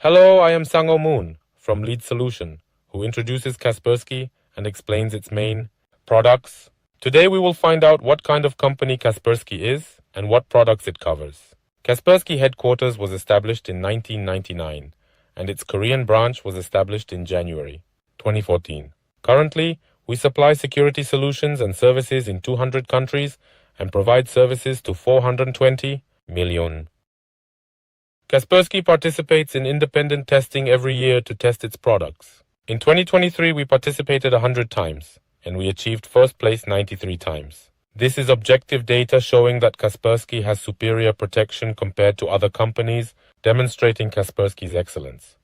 Hello, I am Sango Moon from Lead Solution, who introduces Kaspersky and explains its main products. Today we will find out what kind of company Kaspersky is and what products it covers. Kaspersky headquarters was established in 1999 and its Korean branch was established in January 2014. Currently, we supply security solutions and services in 200 countries and provide services to 420 million. Kaspersky participates in independent testing every year to test its products. In 2023, we participated 100 times, and we achieved first place 93 times. This is objective data showing that Kaspersky has superior protection compared to other companies, demonstrating Kaspersky's excellence.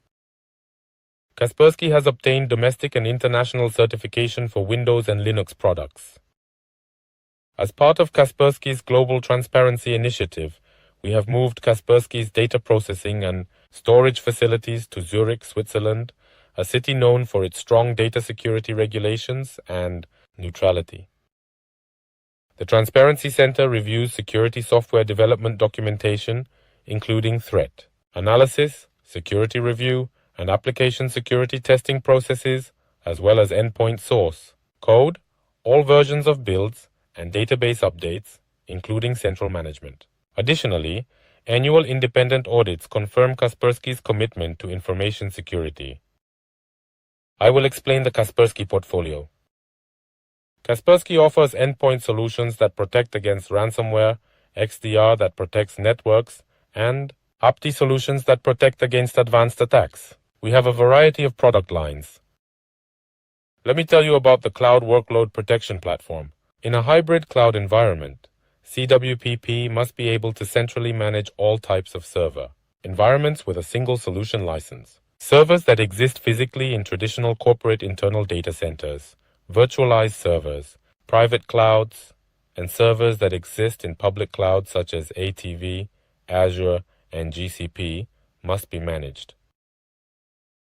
Kaspersky has obtained domestic and international certification for Windows and Linux products. As part of Kaspersky's Global Transparency Initiative, we have moved Kaspersky's data processing and storage facilities to Zurich, Switzerland, a city known for its strong data security regulations and neutrality. The Transparency Center reviews security software development documentation, including threat analysis, security review, and application security testing processes, as well as endpoint source code, all versions of builds, and database updates, including central management. Additionally, annual independent audits confirm Kaspersky's commitment to information security. I will explain the Kaspersky portfolio. Kaspersky offers endpoint solutions that protect against ransomware, XDR that protects networks, and APT solutions that protect against advanced attacks. We have a variety of product lines. Let me tell you about the Cloud Workload Protection Platform. In a hybrid cloud environment, CWPP must be able to centrally manage all types of server environments with a single solution license. Servers that exist physically in traditional corporate internal data centers, virtualized servers, private clouds, and servers that exist in public clouds such as ATV, Azure, and GCP must be managed.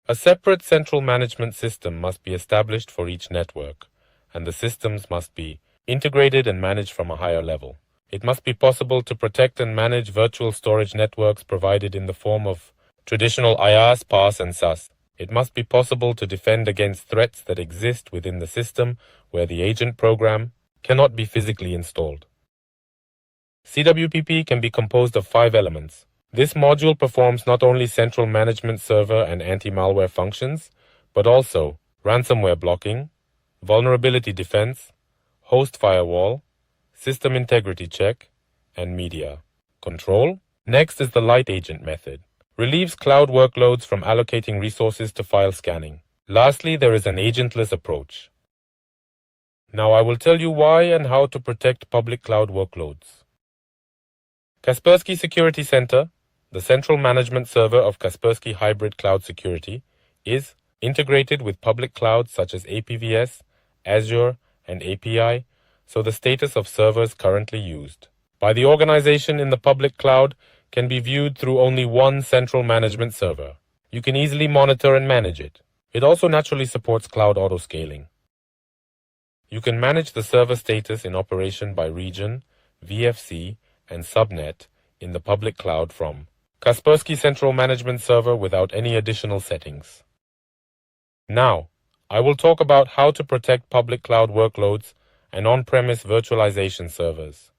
A separate central management system must be established for each network, and the systems must be integrated and managed from a higher level. It must be possible to protect and manage virtual storage networks provided in the form of traditional IaaS, PaaS, and SaaS. It must be possible to defend against threats that exist within the system where the agent program cannot be physically installed. CWPP can be composed of 5 elements. This module performs not only central management server and anti-malware functions, but also ransomware blocking, vulnerability defense, host firewall, system integrity check, and media control. Next is the light agent method. Relieves cloud workloads from allocating resources to file scanning. Lastly, there is an agentless approach. Now I will tell you why and how to protect public cloud workloads. Kaspersky Security Center, the central management server of Kaspersky Hybrid Cloud Security, is integrated with public clouds such as APVS, Azure, and API, so the status of servers currently used by the organization in the public cloud can be viewed through only one central management server. You can easily monitor and manage it. It also naturally supports cloud autoscaling. You can manage the server status in operation by region, VFC, and subnet in the public cloud from Kaspersky Central Management Server without any additional settings. Now, I will talk about how to protect public cloud workloads and on-premise virtualization servers.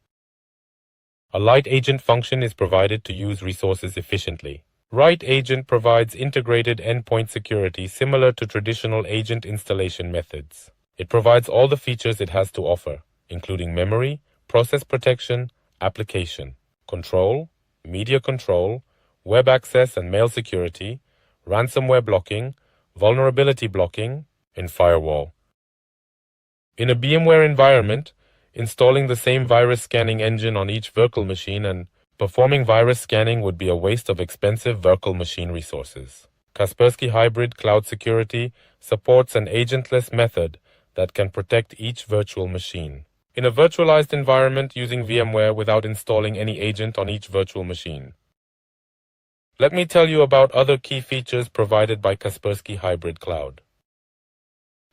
A light agent function is provided to use resources efficiently. Write agent provides integrated endpoint security similar to traditional agent installation methods. It provides all the features it has to offer, including memory, process protection, application control, media control, web access and mail security, ransomware blocking, vulnerability blocking, and firewall. In a VMware environment, installing the same virus scanning engine on each virtual machine and performing virus scanning would be a waste of expensive virtual machine resources. Kaspersky Hybrid Cloud Security supports an agentless method that can protect each virtual machine. In a virtualized environment using VMware without installing any agent on each virtual machine. Let me tell you about other key features provided by Kaspersky Hybrid Cloud.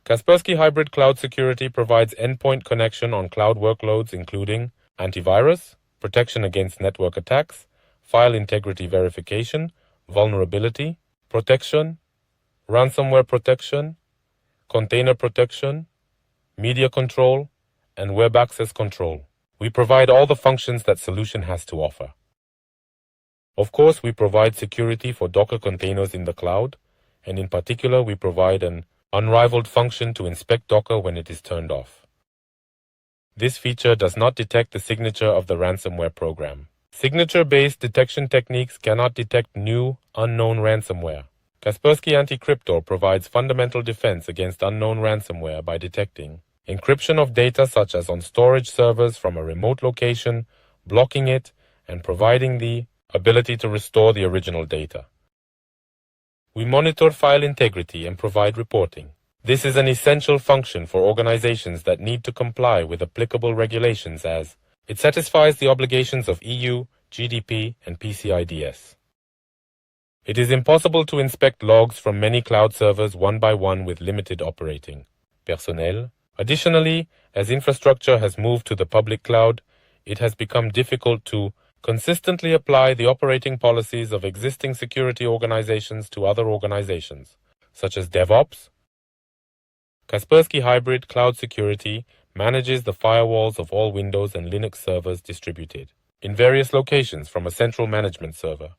Kaspersky Hybrid Cloud Security provides endpoint connection on cloud workloads including antivirus, protection against network attacks, file integrity verification, vulnerability, protection, ransomware protection, container protection, media control, and web access control. We provide all the functions that solution has to offer. Of course, we provide security for Docker containers in the cloud, and in particular, we provide an unrivaled function to inspect Docker when it is turned off. This feature does not detect the signature of the ransomware program. Signature-based detection techniques cannot detect new, unknown ransomware. Kaspersky Anti-Crypto provides fundamental defense against unknown ransomware by detecting encryption of data such as on storage servers from a remote location, blocking it, and providing the ability to restore the original data. We monitor file integrity and provide reporting. This is an essential function for organizations that need to comply with applicable regulations as it satisfies the obligations of EU, GDP, and PCI-DS. It is impossible to inspect logs from many cloud servers one by one with limited operating personnel. Additionally, as infrastructure has moved to the public cloud, it has become difficult to consistently apply the operating policies of existing security organizations to other organizations, such as DevOps. Kaspersky Hybrid Cloud Security manages the firewalls of all Windows and Linux servers distributed in various locations from a central management server.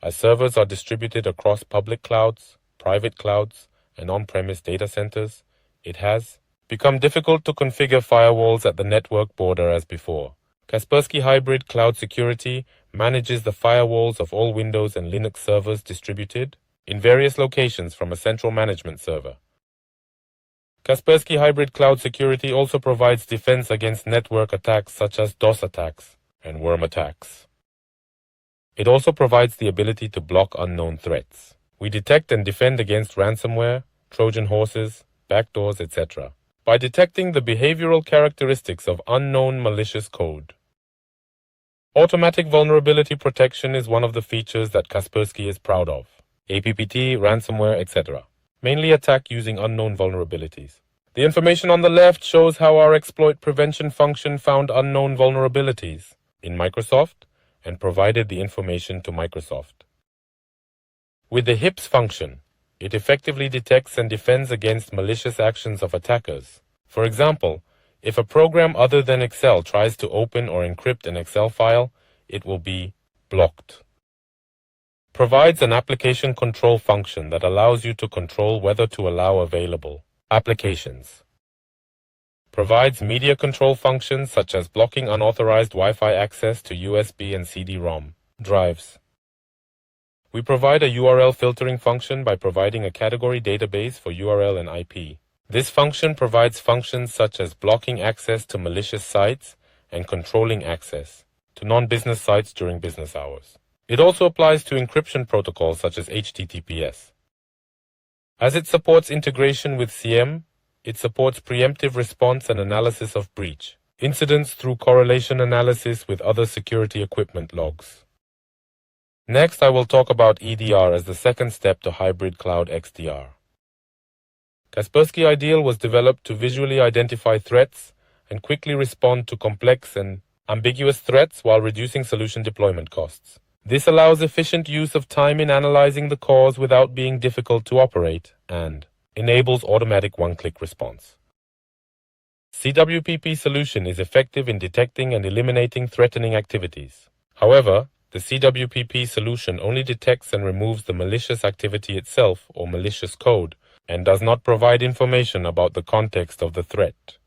As servers are distributed across public clouds, private clouds, and on-premise data centers, it has become difficult to configure firewalls at the network border as before. Kaspersky Hybrid Cloud Security manages the firewalls of all Windows and Linux servers distributed in various locations from a central management server. Kaspersky Hybrid Cloud Security also provides defense against network attacks such as DOS attacks and worm attacks. It also provides the ability to block unknown threats. We detect and defend against ransomware, Trojan horses, backdoors, etc. by detecting the behavioral characteristics of unknown malicious code. Automatic vulnerability protection is one of the features that Kaspersky is proud of. APPT, ransomware, etc. mainly attack using unknown vulnerabilities. The information on the left shows how our exploit prevention function found unknown vulnerabilities in Microsoft and provided the information to Microsoft. With the HIPS function, it effectively detects and defends against malicious actions of attackers. For example, if a program other than Excel tries to open or encrypt an Excel file, it will be blocked. Provides an application control function that allows you to control whether to allow available applications. Provides media control functions such as blocking unauthorized Wi-Fi access to USB and CD-ROM drives. We provide a URL filtering function by providing a category database for URL and IP. This function provides functions such as blocking access to malicious sites and controlling access to non-business sites during business hours. It also applies to encryption protocols such as HTTPS. As it supports integration with CM, it supports preemptive response and analysis of breach incidents through correlation analysis with other security equipment logs. Next, I will talk about EDR as the second step to hybrid cloud XDR. Kaspersky Ideal was developed to visually identify threats and quickly respond to complex and ambiguous threats while reducing solution deployment costs. This allows efficient use of time in analyzing the cause without being difficult to operate and enables automatic one-click response. CWPP solution is effective in detecting and eliminating threatening activities. However, the CWPP solution only detects and removes the malicious activity itself or malicious code and does not provide information about the context of the threat.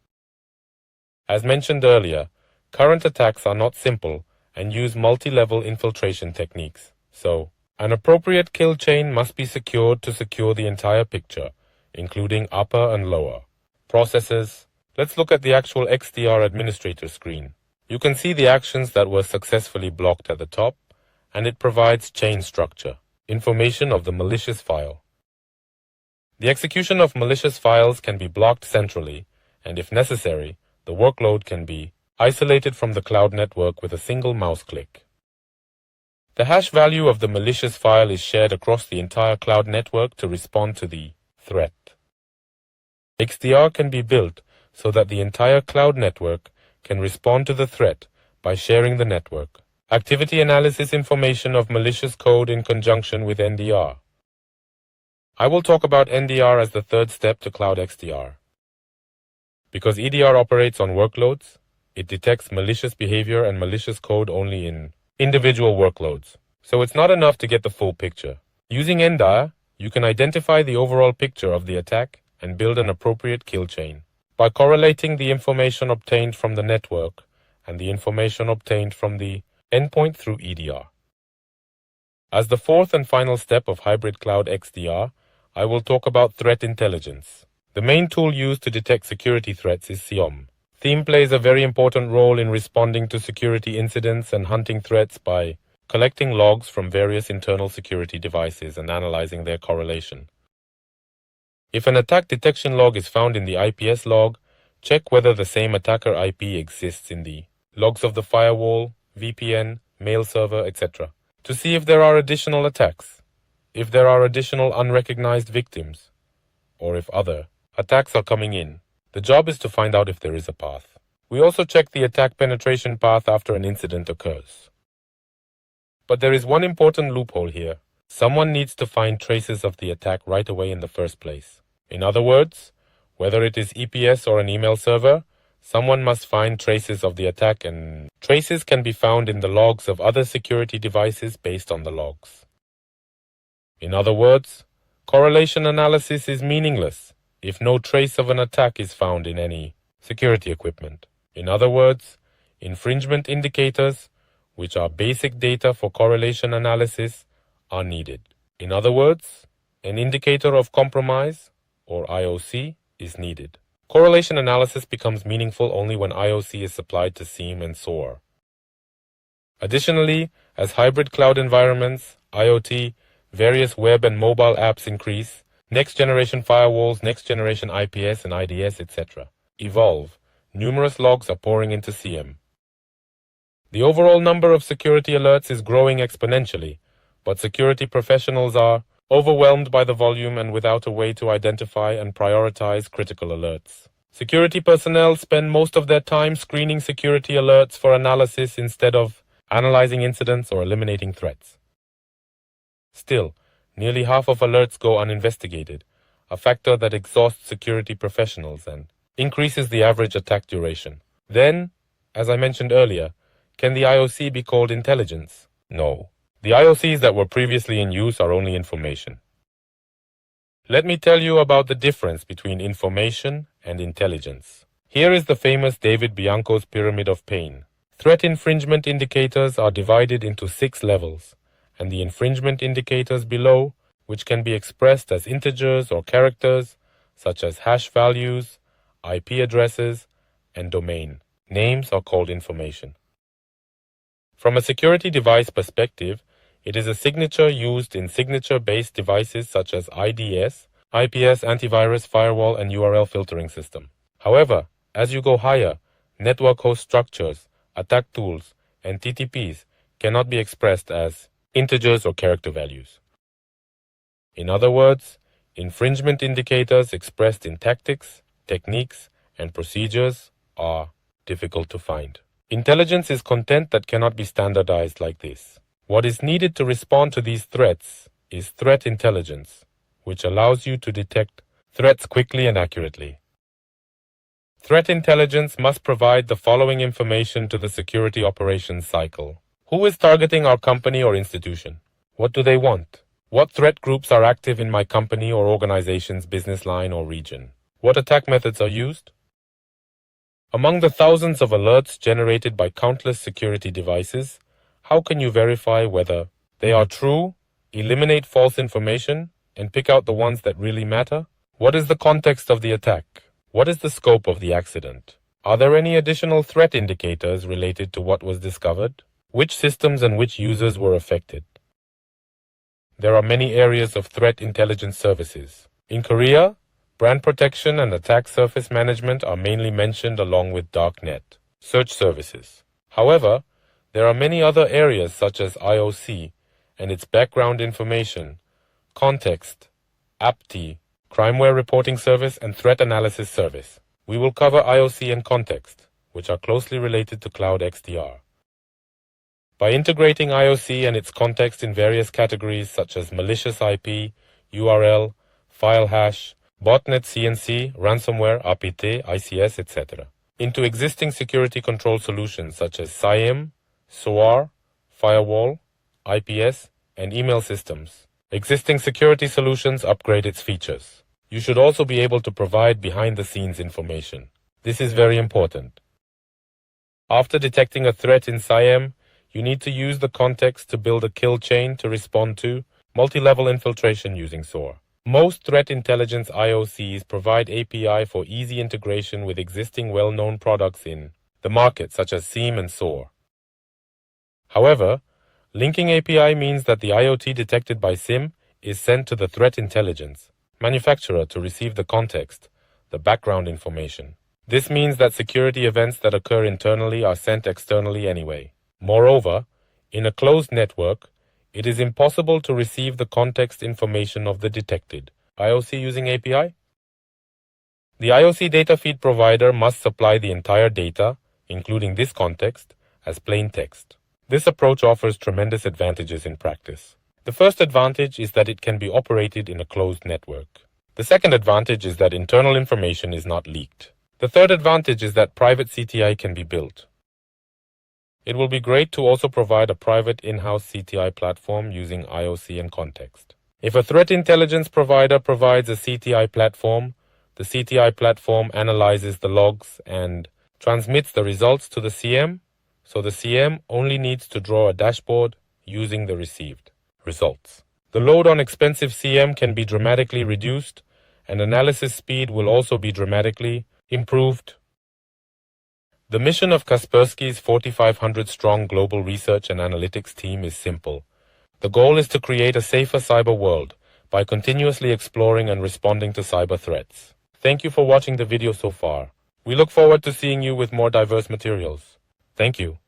As mentioned earlier, current attacks are not simple and use multi-level infiltration techniques. So, an appropriate kill chain must be secured to secure the entire picture, including upper and lower processes. Let's look at the actual XDR administrator screen. You can see the actions that were successfully blocked at the top, and it provides chain structure, information of the malicious file. The execution of malicious files can be blocked centrally, and if necessary, the workload can be isolated from the cloud network with a single mouse click. The hash value of the malicious file is shared across the entire cloud network to respond to the threat. XDR can be built so that the entire cloud network can respond to the threat by sharing the network. Activity analysis information of malicious code in conjunction with NDR. I will talk about NDR as the third step to Cloud XDR. Because EDR operates on workloads, it detects malicious behavior and malicious code only in individual workloads. So it's not enough to get the full picture. Using NDR, you can identify the overall picture of the attack and build an appropriate kill chain. By correlating the information obtained from the network and the information obtained from the endpoint through EDR. As the fourth and final step of hybrid cloud XDR, I will talk about threat intelligence. The main tool used to detect security threats is SIOM. SIEM plays a very important role in responding to security incidents and hunting threats by collecting logs from various internal security devices and analyzing their correlation. If an attack detection log is found in the IPS log, check whether the same attacker IP exists in the logs of the firewall, VPN, mail server, etc. to see if there are additional attacks, if there are additional unrecognized victims, or if other attacks are coming in. The job is to find out if there is a path. We also check the attack penetration path after an incident occurs. But there is one important loophole here. Someone needs to find traces of the attack right away in the first place. In other words, whether it is EPS or an email server, someone must find traces of the attack, and traces can be found in the logs of other security devices based on the logs. In other words, correlation analysis is meaningless if no trace of an attack is found in any security equipment. In other words, infringement indicators, which are basic data for correlation analysis, are needed. In other words, an indicator of compromise, or IOC, is needed. Correlation analysis becomes meaningful only when IOC is supplied to SIEM and SOAR. Additionally, as hybrid cloud environments, IoT, various web and mobile apps increase, next-generation firewalls, next-generation IPS and IDS, etc. evolve, numerous logs are pouring into SIEM. The overall number of security alerts is growing exponentially, but security professionals are overwhelmed by the volume and without a way to identify and prioritize critical alerts. Security personnel spend most of their time screening security alerts for analysis instead of analyzing incidents or eliminating threats. Still, nearly half of alerts go uninvestigated, a factor that exhausts security professionals and increases the average attack duration. Then, as I mentioned earlier, can the IOC be called intelligence? No. The IOCs that were previously in use are only information. Let me tell you about the difference between information and intelligence. Here is the famous David Bianco's Pyramid of Pain. Threat infringement indicators are divided into 6 levels, and the infringement indicators below, which can be expressed as integers or characters, such as hash values, IP addresses, and domain names, are called information. From a security device perspective, it is a signature used in signature-based devices such as IDS, IPS, antivirus, firewall, and URL filtering system. However, as you go higher, network host structures, attack tools, and TTPs cannot be expressed as integers or character values. In other words, infringement indicators expressed in tactics, techniques, and procedures are difficult to find. Intelligence is content that cannot be standardized like this. What is needed to respond to these threats is threat intelligence, which allows you to detect threats quickly and accurately. Threat intelligence must provide the following information to the security operations cycle. Who is targeting our company or institution? What do they want? What threat groups are active in my company or organization's business line or region? What attack methods are used? Among the thousands of alerts generated by countless security devices, how can you verify whether they are true, eliminate false information, and pick out the ones that really matter? What is the context of the attack? What is the scope of the accident? Are there any additional threat indicators related to what was discovered? Which systems and which users were affected? There are many areas of threat intelligence services. In Korea, brand protection and attack surface management are mainly mentioned along with darknet search services. However, there are many other areas such as IOC and its background information, context, APT, crimeware reporting service, and threat analysis service. We will cover IOC and context, which are closely related to Cloud XDR. By integrating IOC and its context in various categories such as malicious IP, URL, file hash, botnet CNC, ransomware, APT, ICS, etc., into existing security control solutions such as SIEM, SOAR, firewall, IPS, and email systems. Existing security solutions upgrade its features. You should also be able to provide behind-the-scenes information. This is very important. After detecting a threat in SIEM, you need to use the context to build a kill chain to respond to multi-level infiltration using SOAR. Most threat intelligence IOCs provide API for easy integration with existing well-known products in the market such as SIEM and SOAR. However, linking API means that the IoT detected by SIEM is sent to the threat intelligence manufacturer to receive the context, the background information. This means that security events that occur internally are sent externally anyway. Moreover, in a closed network, it is impossible to receive the context information of the detected IOC using API. The IOC data feed provider must supply the entire data, including this context, as plain text. This approach offers tremendous advantages in practice. The first advantage is that it can be operated in a closed network. The second advantage is that internal information is not leaked. The third advantage is that private CTI can be built. It will be great to also provide a private in-house CTI platform using IOC and context. If a threat intelligence provider provides a CTI platform, the CTI platform analyzes the logs and transmits the results to the CM, so the CM only needs to draw a dashboard using the received results. The load on expensive CM can be dramatically reduced, and analysis speed will also be dramatically improved. The mission of Kaspersky's 4,500-strong global research and analytics team is simple. The goal is to create a safer cyber world by continuously exploring and responding to cyber threats. Thank you for watching the video so far. We look forward to seeing you with more diverse materials. Thank you.